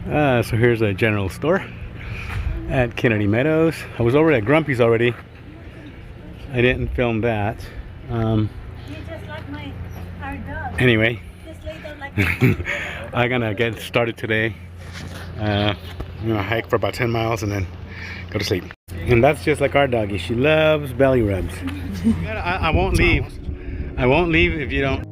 So here's a general store at Kennedy Meadows. I was over at Grumpy's already. I didn't film that. You just like our dog. Anyway, Just later like I'm gonna get started today. Hike for about 10 miles and then go to sleep. And that's just like our doggy. She loves belly rubs. I won't leave. I won't leave if you don't.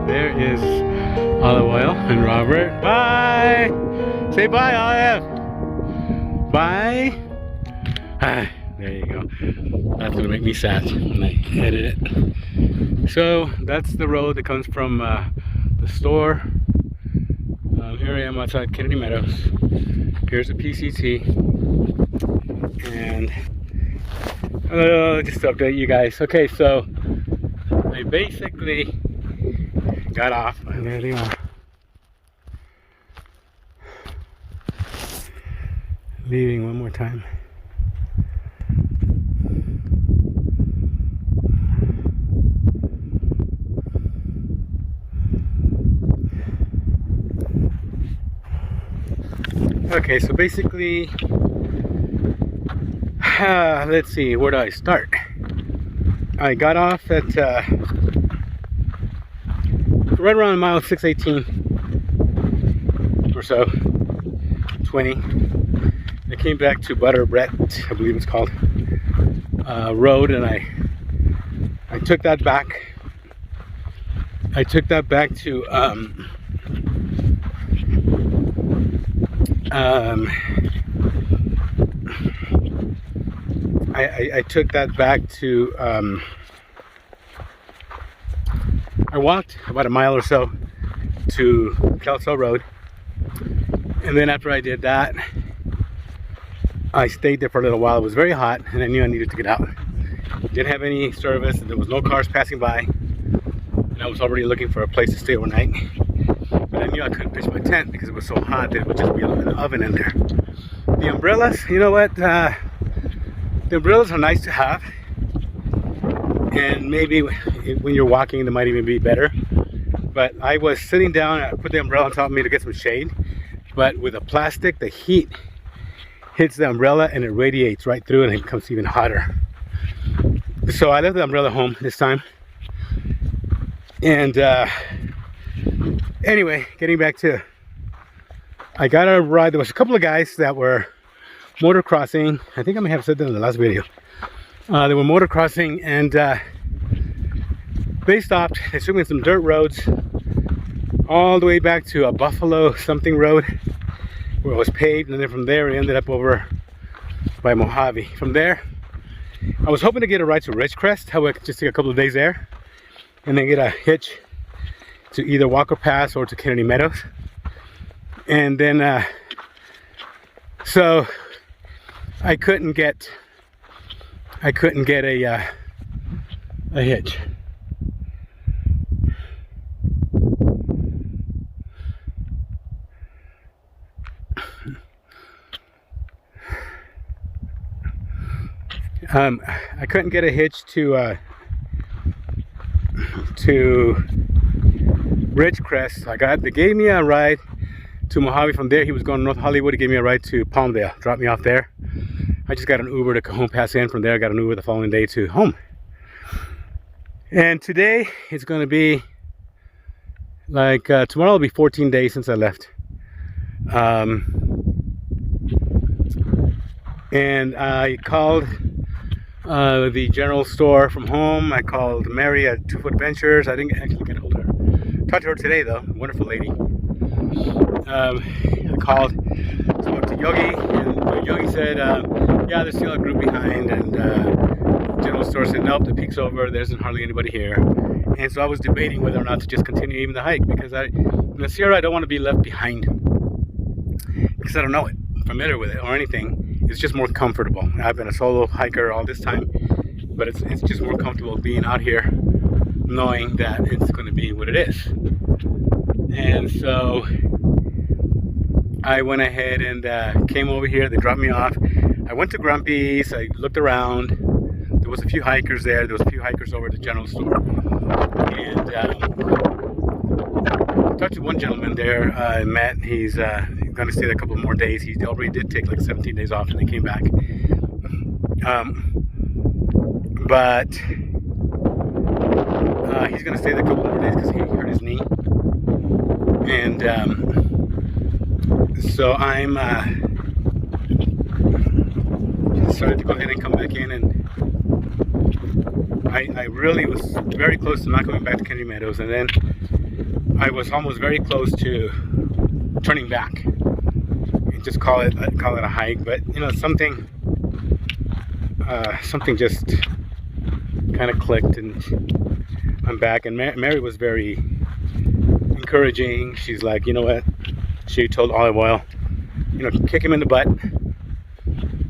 There is Oliveoil and Robert. Bye! Say bye, Olive! Bye! Ah, there you go. That's gonna make me sad when I edit it. So that's the road that comes from the store. Here I am outside Kennedy Meadows. Here's the PCT. And just to update you guys. Okay, so I basically got off, and there they are. Leaving one more time. Okay, so basically, let's see, where do I start? I got off at right around mile 618 or so, 20. I came back to Butterbread, I believe it's called, road, and I took that back. I took that back to I took that back to I walked about a mile or so to Kelso Road, and then after I did that, I stayed there for a little while. It was very hot, and I knew I needed to get out. Didn't have any service, and there was no cars passing by, and I was already looking for a place to stay overnight. But I knew I couldn't pitch my tent because it was so hot that it would just be an oven in there. The umbrellas, you know what? The umbrellas are nice to have, and maybe when you're walking, they might even be better. But I was sitting down, I put the umbrella on top of me to get some shade, but with the plastic, the heat hits the umbrella and it radiates right through, and it becomes even hotter. So I left the umbrella home this time. And anyway, getting back to, I got a ride. There was a couple of guys that were motocrossing. I think I may have said that in the last video. They were motocrossing, and they stopped. They took me on some dirt roads all the way back to a Buffalo something road where it was paved, and then from there it ended up over by Mojave. From there, I was hoping to get a ride to Ridgecrest. How I could just take a couple of days there and then get a hitch to either Walker Pass or to Kennedy Meadows. And then so I couldn't get a hitch. I couldn't get a hitch to Ridgecrest. They gave me a ride to Mojave. From there, he was going to North Hollywood. He gave me a ride to Palmdale, dropped me off there. I just got an Uber to Cajon Pass in. From there, I got an Uber the following day to home. And today, it's going to be like, tomorrow will be 14 days since I left. And I called the general store from home. I called Mary at 2 Foot Ventures. I didn't actually get a hold of her. Talked to her today though, wonderful lady. I called, spoke to Yogi, and Yogi said, yeah, there's still a group behind, and general store said, nope, the peak's over, there isn't hardly anybody here. And so I was debating whether or not to just continue even the hike, because in the Sierra I don't want to be left behind, because I don't know it, I'm familiar with it or anything. It's just more comfortable. I've been a solo hiker all this time, but it's just more comfortable being out here knowing that it's going to be what it is. And so I went ahead and came over here. They dropped me off. I went to Grumpy's. I looked around. There was a few hikers there. There was a few hikers over at the general store. And talked to one gentleman there, Matt. He's going to stay there a couple more days. He already did take like 17 days off and they came back. But he's going to stay there a couple more days because he hurt his knee. And so I'm started to go ahead and come back in, and I really was very close to not going back to Kennedy Meadows, and then I was almost very close to turning back and just call it a hike. But you know, something just kind of clicked, and I'm back. And Mary was very encouraging. She's like, you know what? She told Oliveoil, you know, kick him in the butt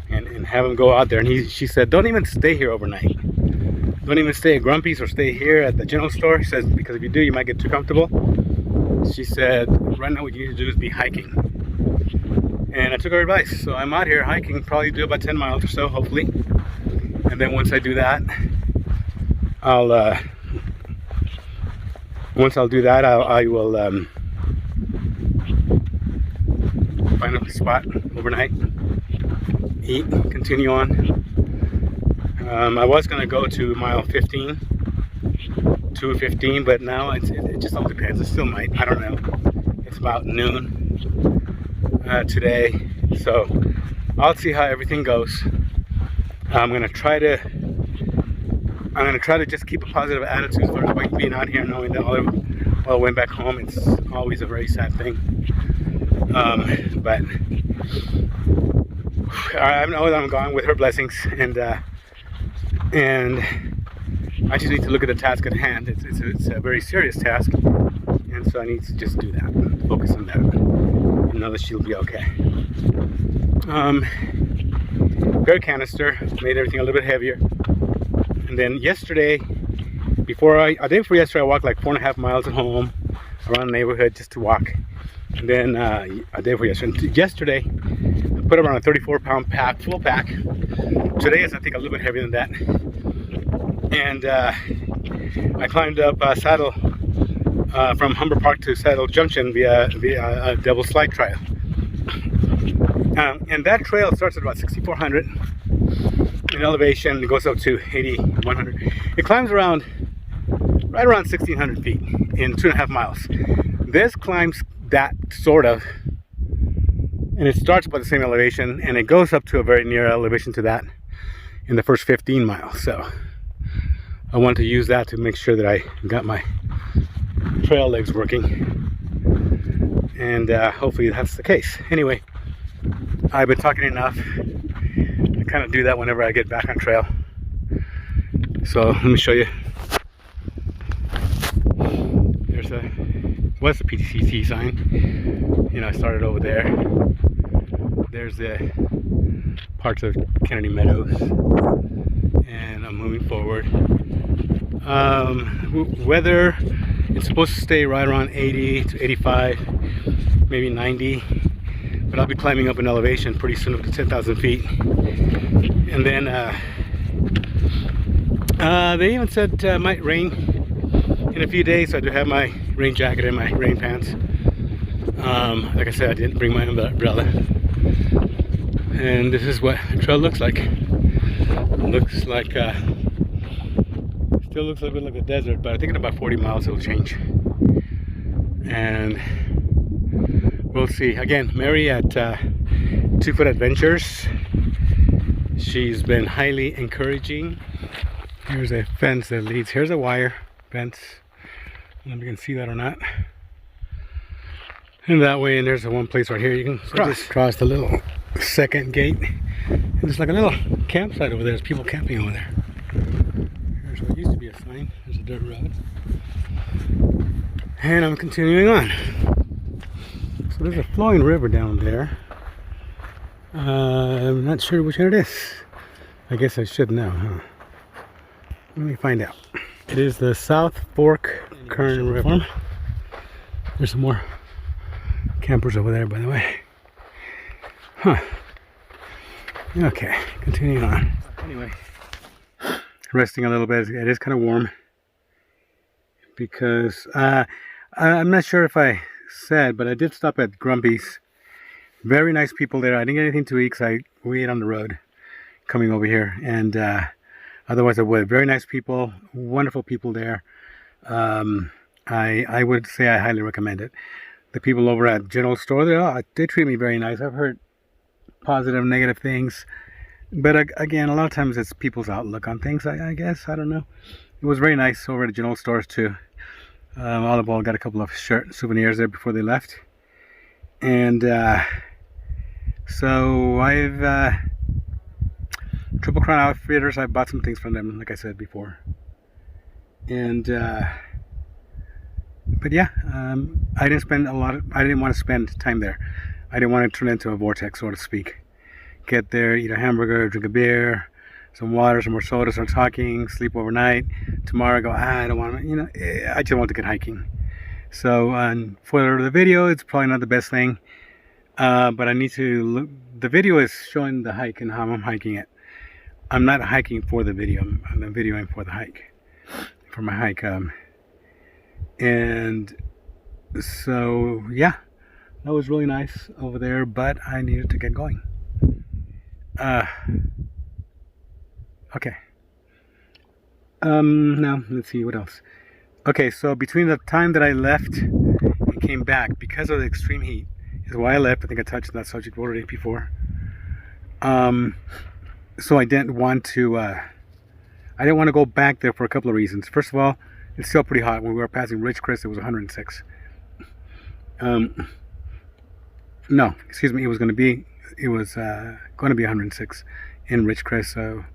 and have him go out there. And she said, don't even stay here overnight. Don't even stay at Grumpy's or stay here at the general store. She says, because if you do, you might get too comfortable. She said, right now what you need to do is be hiking. And I took her advice. So I'm out here hiking, probably do about 10 miles or so, hopefully. And then once I do that, I will find a spot overnight, eat, continue on. I was going to go to mile 15, 2:15, but now it just all depends. It still might. I don't know. It's about noon today, so I'll see how everything goes. I'm gonna try to just keep a positive attitude for being out here, knowing that Oliveoil went back home. It's always a very sad thing, but I know that I'm gone with her blessings, and I just need to look at the task at hand. It's a very serious task, and so I need to just do that, focus on that, and know that she'll be okay. Bear canister made everything a little bit heavier. And then yesterday, a day before yesterday, I walked like 4.5 miles at home around the neighborhood just to walk. And then a day before yesterday, I put around a 34-pound pack, full pack. Today is, I think, a little bit heavier than that. And I climbed up Saddle from Humber Park to Saddle Junction via a double slide trail. And that trail starts at about 6,400 in elevation. It goes up to 8,100. It climbs right around 1,600 feet in 2.5 miles. This climbs that sort of, and it starts about the same elevation, and it goes up to a very near elevation to that in the first 15 miles. So I want to use that to make sure that I got my trail legs working, and hopefully that's the case. Anyway, I've been talking enough. I kind of do that whenever I get back on trail. So let me show you. Was the PCT sign. You know, I started over there. There's the parts of Kennedy Meadows, and I'm moving forward. Weather, it's supposed to stay right around 80 to 85, maybe 90. But I'll be climbing up in elevation pretty soon, up to 10,000 feet. And then they even said it might rain in a few days, so I do have my rain jacket and my rain pants. Like I said, I didn't bring my umbrella. And this is what the trail looks like. Looks like, still looks a little bit like a desert, but I think in about 40 miles it'll change. And we'll see. Again, Mary at 2 Foot Adventures. She's been highly encouraging. Here's a fence that leads. Here's a wire fence. I don't know if you can see that or not. And that way, and there's the one place right here you can cross the little second gate. And there's like a little campsite over there. There's people camping over there. Here's what used to be a sign. There's a dirt road. And I'm continuing on. So there's a flowing river down there. I'm not sure which one it is. I guess I should know, huh? Let me find out. It is the South Fork Kern River. There's some more campers over there, by the way. Huh. Okay, continuing on. Anyway, resting a little bit. It is kind of warm because I'm not sure if I said, but I did stop at Grumpy's. Very nice people there. I didn't get anything to eat because we ate on the road coming over here, and otherwise I would. Very nice people, wonderful people there. I would say I highly recommend it. The people over at General Store, they treat me very nice. I've heard positive, negative things, but again, a lot of times it's people's outlook on things. I guess, I don't know. It was very nice over at General Stores too. Oliveoil got a couple of souvenirs there before they left, and so I've Triple Crown Outfitters. I bought some things from them, like I said before, and but yeah, I didn't spend a lot. I didn't want to spend time there. I didn't want to turn into a vortex, so to speak. Get there, eat a hamburger, drink a beer, some water, some more soda, start talking, sleep overnight. Tomorrow I go, I don't want to, I just want to get hiking. So for the video, it's probably not the best thing, but I need to look. The video is showing the hike and how I'm hiking it. I'm not hiking for the video. I'm videoing for the hike, for my hike. And so yeah, that was really nice over there, but I needed to get going. Okay. Now let's see what else. Okay, so between the time that I left and came back, because of the extreme heat, is why I left. I think I touched on that subject already before. So I didn't want to go back there for a couple of reasons. First of all, it's still pretty hot. When we were passing Ridgecrest, it was 106. No, excuse me. It was going to be 106 in Ridgecrest. So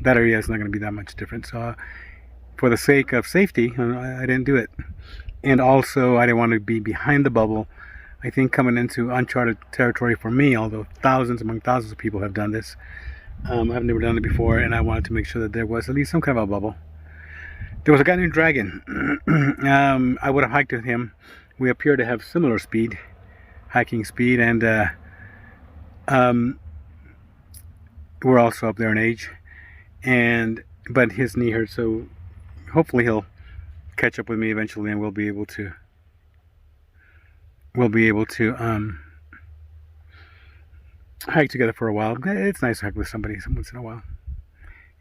that area is not going to be that much different. So for the sake of safety, I didn't do it. And also, I didn't want to be behind the bubble. I think coming into uncharted territory for me, although thousands among thousands of people have done this, I've never done it before, and I wanted to make sure that there was at least some kind of a bubble. There was a guy named Dragon. I would have hiked with him. We appear to have similar speed, hiking speed, and we're also up there in age. But his knee hurts, so hopefully he'll catch up with me eventually, and we'll be able to hike together for a while. It's nice to hike with somebody once in a while.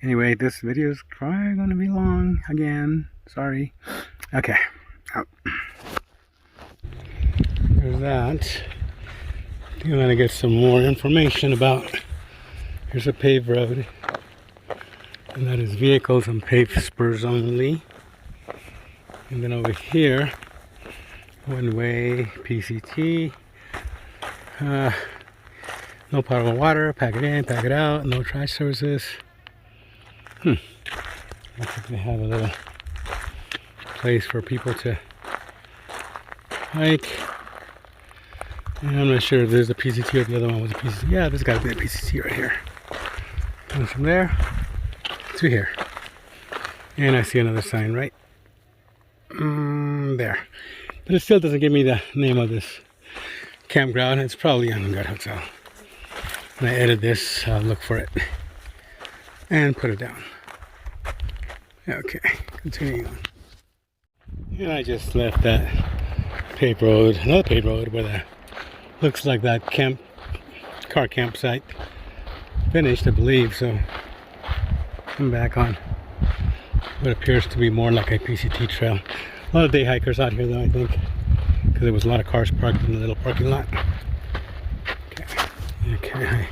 Anyway, this video is probably going to be long again. Sorry. Okay. Out. There's that. I'm going to get some more information about. Here's a paved road, and that is vehicles on paved spurs only. And then over here, one way, PCT. No potable water, pack it in, pack it out, no trash services. Looks like they have a little place for people to hike. And I'm not sure if there's a PCT or the other one was a PCT. Yeah, there's got to be a PCT right here. Comes from there to here. And I see another sign right there. But it still doesn't give me the name of this campground. It's probably on Gut Hotel. When I edit this, I'll look for it and put it down. Okay, continuing on. And I just left that paved road, another paved road where the looks like that car campsite finished, I believe. So I'm back on what appears to be more like a PCT trail. A lot of day hikers out here, though, I think, because there was a lot of cars parked in the little parking lot. Okay, I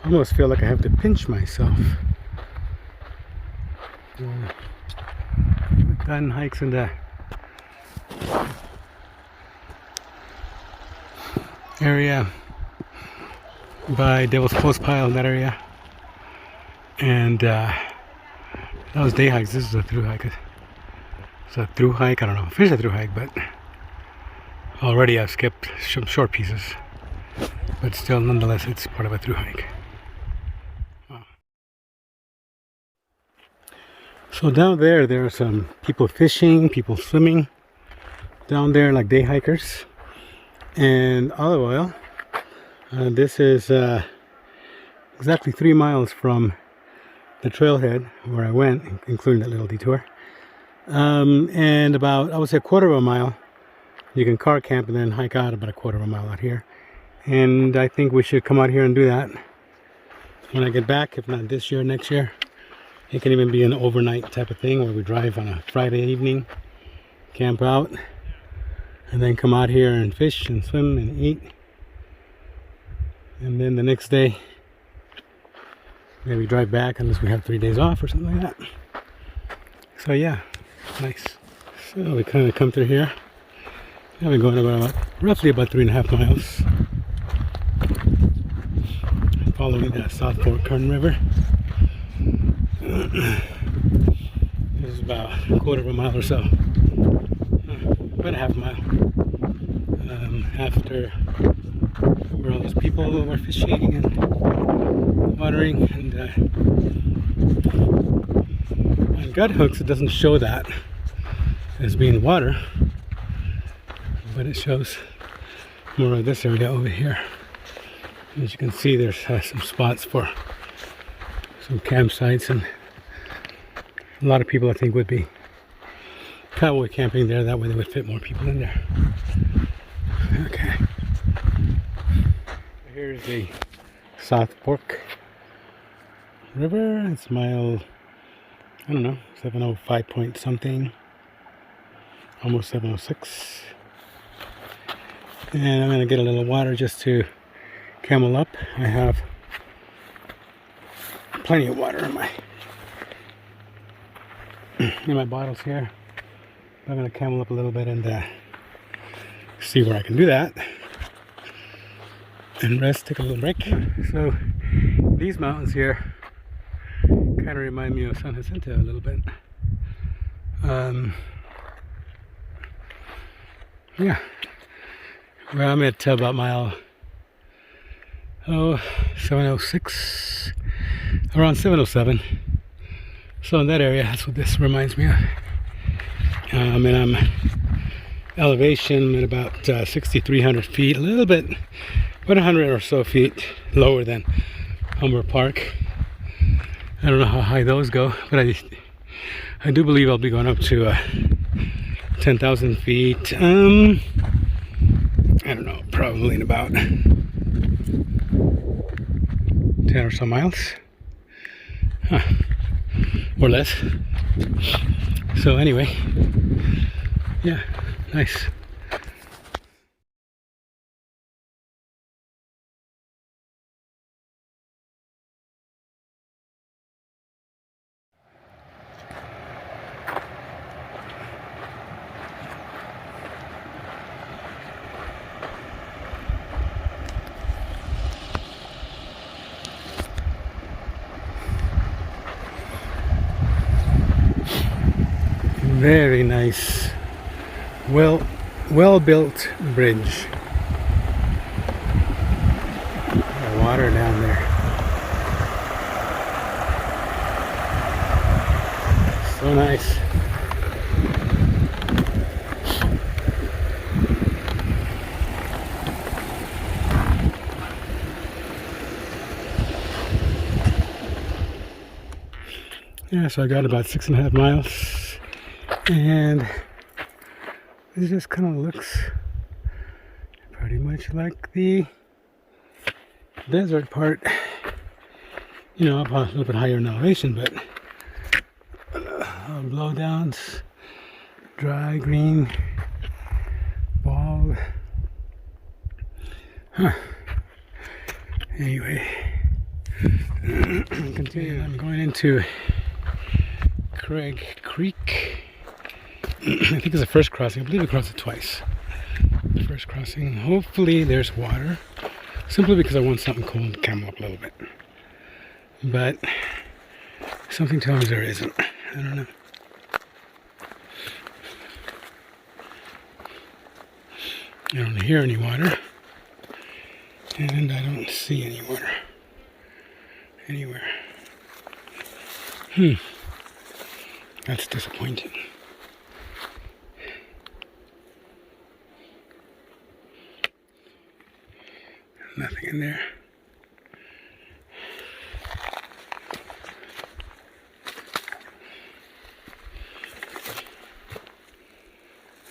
almost feel like I have to pinch myself. We've done hikes in the area by Devil's Post Pile, in that area, and that was day hikes. This is a through hike. It's a through hike. I don't know if it's a through hike, but already I've skipped some short pieces, but still, nonetheless, it's part of a through hike. So down there are some people fishing, people swimming down there, like day hikers. And Oliveoil, this is exactly 3 miles from the trailhead where I went, including that little detour. And about, I would say, a quarter of a mile, you can car camp and then hike out about a quarter of a mile out here. And I think we should come out here and do that when I get back, if not this year, next year. It can even be an overnight type of thing where we drive on a Friday evening, camp out, and then come out here and fish and swim and eat. And then the next day, maybe drive back unless we have 3 days off or something like that. So yeah, nice. So we kind of come through here. I've been going about roughly about 3.5 miles. Following that South Fork Kern River. This is about a quarter of a mile or so. About a half mile. After where all those people were fishing and watering, and on gut hooks it doesn't show that as being water, but it shows more of this area over here. As you can see, there's some spots for some campsites, and a lot of people I think would be cowboy camping there. That way they would fit more people in there. Okay. Here's the South Fork River. It's mile, I don't know, 705 point something. Almost 706. And I'm going to get a little water just to camel up. I have plenty of water in my bottles here. I'm going to camel up a little bit and see where I can do that and rest, take a little break. So these mountains here kind of remind me of San Jacinto a little bit. Yeah, well, I'm at about mile 706, around 707. So in that area, that's what this reminds me of. And I'm elevation at about 6,300 feet, a little bit, about 100 or so feet lower than Humber Park. I don't know how high those go, but I do believe I'll be going up to 10,000 feet. I don't know, probably in about 10 or so miles, or less. So anyway, yeah, nice. Very nice, well built bridge. The water down there, so nice. Yeah, so I got about 6.5 miles. And it just kind of looks pretty much like the desert part, you know, up a little bit higher in elevation, but blowdowns, dry, green, bald. Anyway, continue. I'm going into Craig Creek. I think it's the first crossing. I believe we crossed it twice. The first crossing. Hopefully there's water. Simply because I want something cold to camel up a little bit. But something tells me there isn't. I don't know. I don't hear any water. And I don't see any water anywhere. That's disappointing. Nothing in there.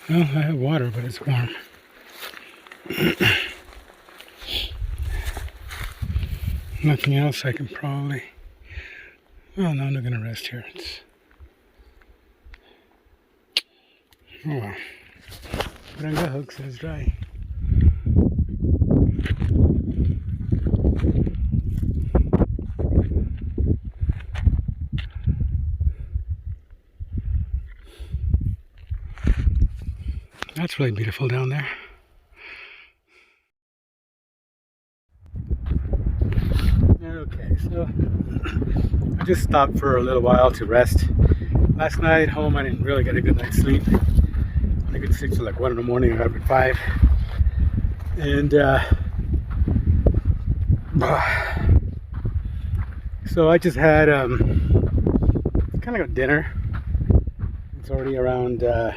Well, I have water, but it's warm. Nothing else I can probably... Well, no, I'm not going to rest here. Oh well. Put on the hook so it's dry. That's really beautiful down there. Okay, so I just stopped for a little while to rest. Last night home I didn't really get a good night's sleep. I could sleep till like 1 in the morning, I got up at 5. And so I just had kind of got dinner. It's already around I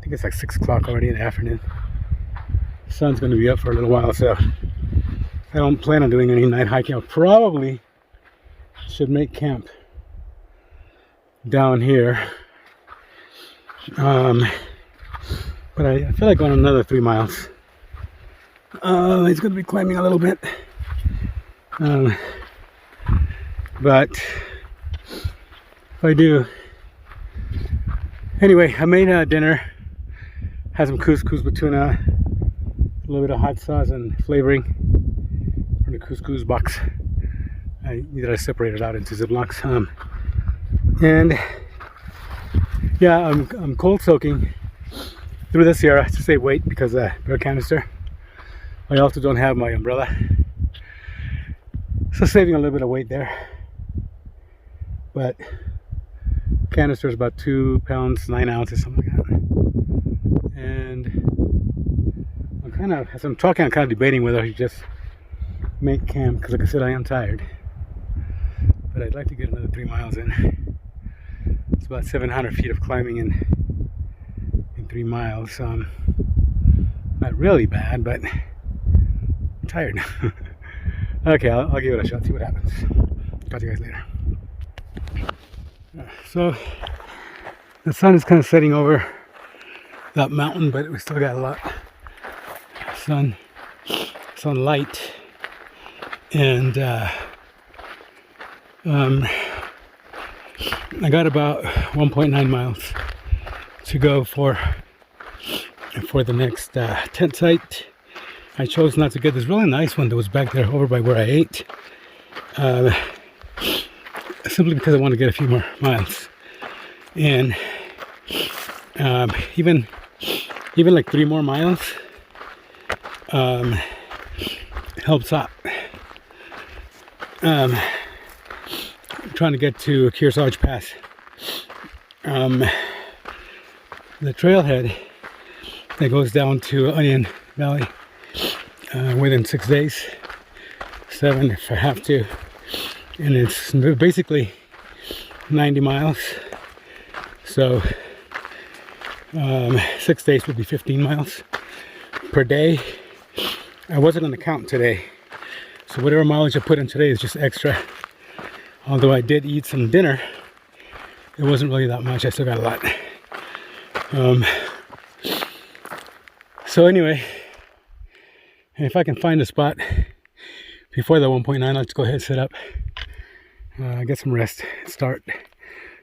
think it's like 6 o'clock already in the afternoon. The sun's going to be up for a little while, so I don't plan on doing any night hiking. I probably should make camp down here. But I feel like going another 3 miles. It's going to be climbing a little bit. But if I do... Anyway, I made dinner. Had some couscous with tuna. A little bit of hot sauce and flavoring from the couscous box. I separated out into Ziplocs. And yeah, I'm cold soaking through the Sierra to save weight because bear canister. I also don't have my umbrella, so saving a little bit of weight there. But canister is about 2 pounds 9 ounces, something like that. And I'm kind of, as I'm talking, I'm kind of debating whether I should just make camp because, like I said, I am tired. But I'd like to get another 3 miles in. It's about 700 feet of climbing in 3 miles. Not really bad, but I'm tired. Okay, I'll give it a shot, see what happens. Talk to you guys later. So the sun is kind of setting over that mountain, but we still got a lot of sunlight. And I got about 1.9 miles to go for the next tent site. I chose not to get this really nice one that was back there over by where I ate, simply because I want to get a few more miles. And even like 3 more miles helps out. I'm trying to get to Kearsarge Pass. The trailhead that goes down to Onion Valley within 6 days, 7 if I have to, and it's basically 90 miles. So 6 days would be 15 miles per day. I wasn't going to count today, so whatever mileage I put in today is just extra. Although I did eat some dinner, it wasn't really that much. I still got a lot. So anyway, if I can find a spot before the 1.9, let's go ahead and set up, get some rest, start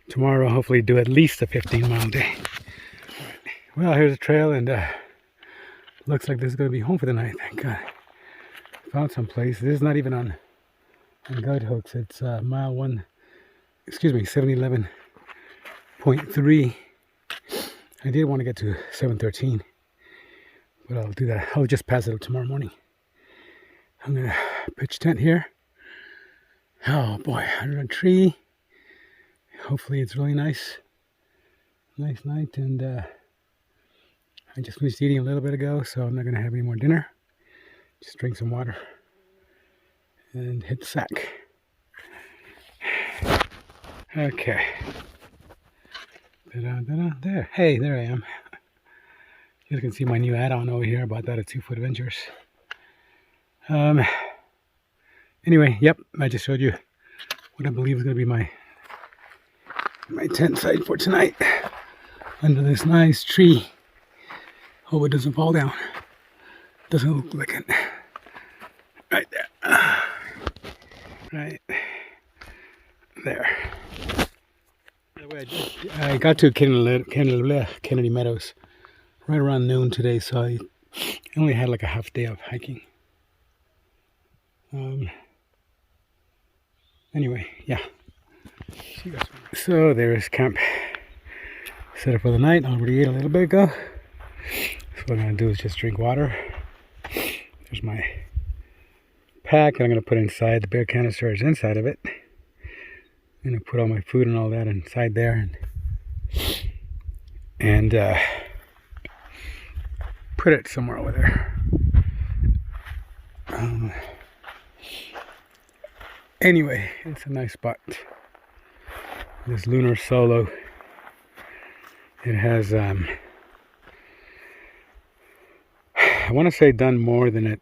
tomorrow, hopefully do at least a 15-mile day. Right. Well, here's the trail, and looks like this is going to be home for the night. Thank God. Found some place. This is not even on guide hooks. It's mile 711.3. I did want to get to 713, but I'll do that. I'll just pass it up tomorrow morning. I'm gonna pitch tent here. Oh boy, under a tree. Hopefully it's really nice night. And I just finished eating a little bit ago, so I'm not gonna have any more dinner. Just drink some water and hit the sack. Okay. There. Hey, there I am. You can see my new add-on over here about that at 2 Foot Adventures. Anyway, yep, I just showed you what I believe is going to be my tent site for tonight. Under this nice tree. Hope it doesn't fall down. Doesn't look like it. Right there. Right there. By the way, I got to Kennedy Meadows right around noon today, so I only had like a half day of hiking. Anyway, yeah. See you guys. So there's camp set up for the night. I already ate a little bit ago. So what I'm gonna do is just drink water. There's my pack that I'm gonna put inside. The beer canister is inside of it. I'm gonna put all my food and all that inside there, and put it somewhere over there. Anyway, it's a nice spot. This lunar solo. It has I want to say done more than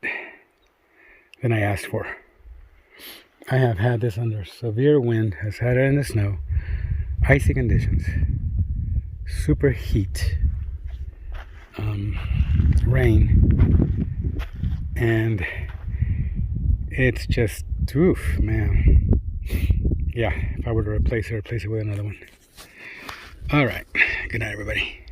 I asked for. I have had this under severe wind, has had it in the snow, icy conditions, super heat, rain, and it's just, oof, man. Yeah, if I were to replace it with another one. All right, good night, everybody.